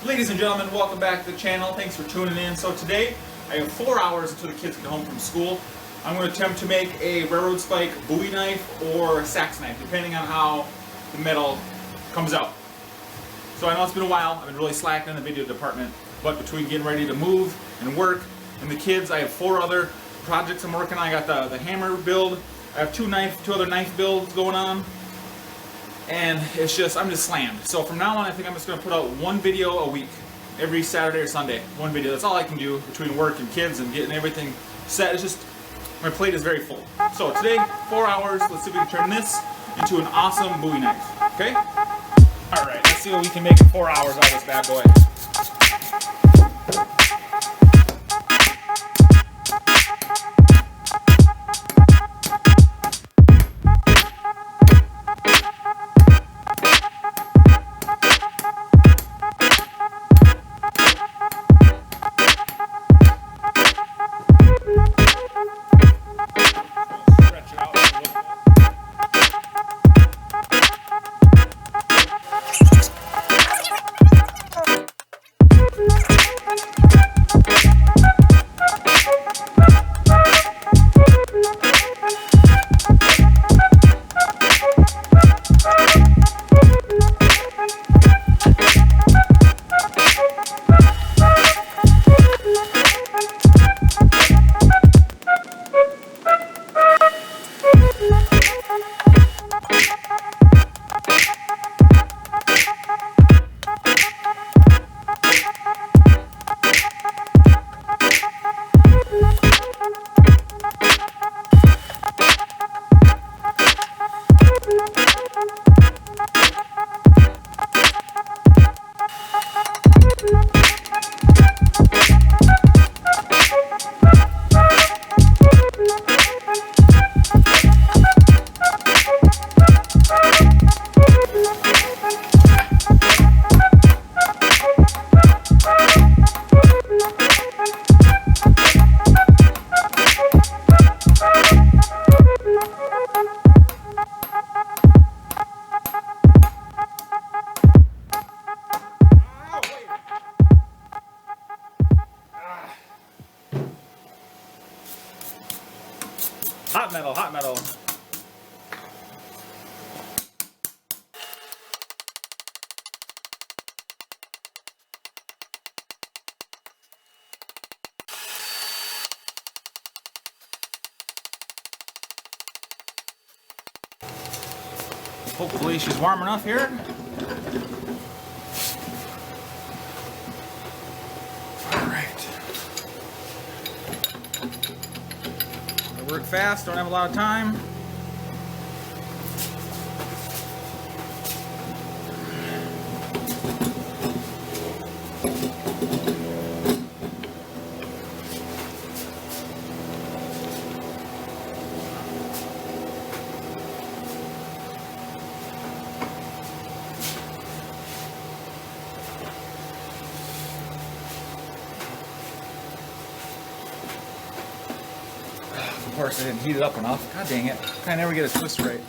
Ladies and gentlemen, welcome back to the channel. Thanks for tuning in. So today, I have 4 hours until the kids get home from school. I'm going to attempt to make a railroad spike Bowie knife or a sax knife, depending on how the metal comes out. So I know it's been a while. I've been really slacking in the video department, but between getting ready to move and work and the kids, I have 4 other projects I'm working on. I got the hammer build. I have two other knife builds going on. And it's just, I'm just slammed. So from now on, I think I'm just going to put out one video a week. Every Saturday or Sunday, one video. That's all I can do between work and kids and getting everything set. It's just, my plate is very full. So today, 4 hours. Let's see if we can turn this into an awesome Bowie knife. Okay? Alright, let's see what we can make in 4 hours out of this bad boy. Hot metal, hot metal. Hopefully she's warm enough here. Work fast, don't have a lot of time. Of course, I didn't heat it up enough. God dang it. I never get a twist right.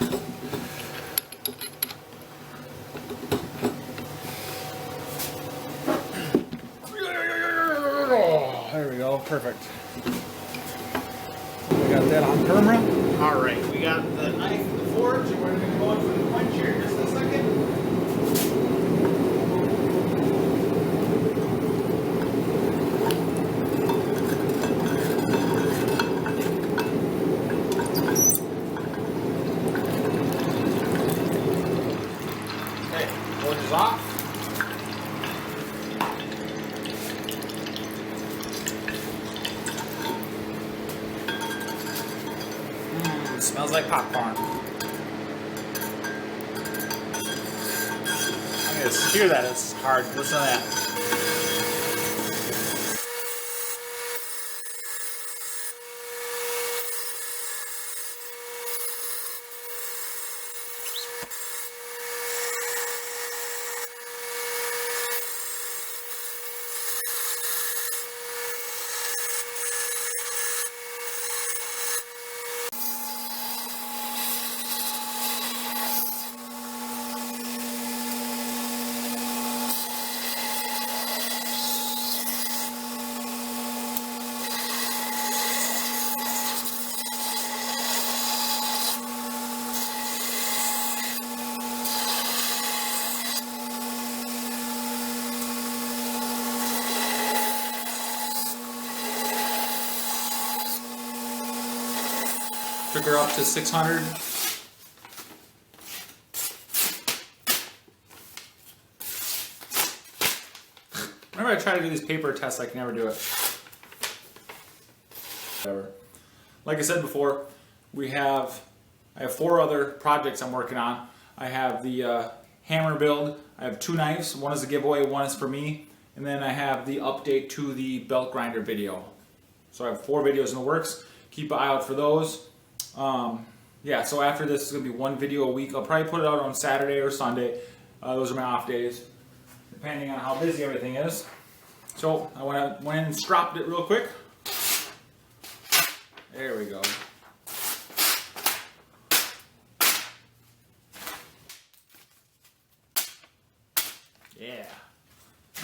There we go. Perfect. We got that on camera. Alright, we got the knife and the forge, and we're going to go in for the punch here in just a second. Off. Smells like popcorn. I'm gonna steer that. It's hard. Listen to that. her up to 600. Whenever I try to do these paper tests, I can never do it. Whatever. Like I said before, I have 4 other projects I'm working on. I have the hammer build. I have 2 knives. One is a giveaway, one is for me. And then I have the update to the belt grinder video. So I have 4 videos in the works. Keep an eye out for those. Yeah, so after this, it's going to be 1 video a week. I'll probably put it out on Saturday or Sunday. Those are my off days, depending on how busy everything is. So I went in and stropped it real quick. There we go. Yeah.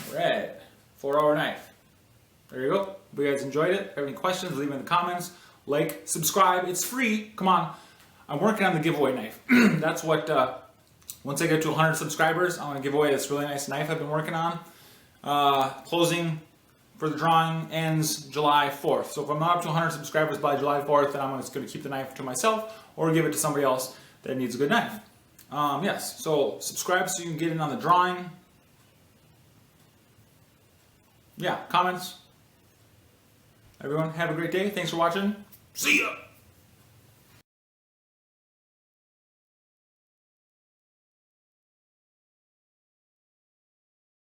Alright. 4-hour knife. There you go. Hope you guys enjoyed it. If you have any questions, leave them in the comments. Like, subscribe. It's free. Come on. I'm working on the giveaway knife. That's what, once I get to 100 subscribers, I'm going to give away this really nice knife I've been working on. Closing for the drawing ends July 4th. So if I'm not up to 100 subscribers by July 4th, then I'm just going to keep the knife to myself or give it to somebody else that needs a good knife. Yes, so subscribe so you can get in on the drawing. Yeah, comments. Everyone, have a great day. Thanks for watching. See ya!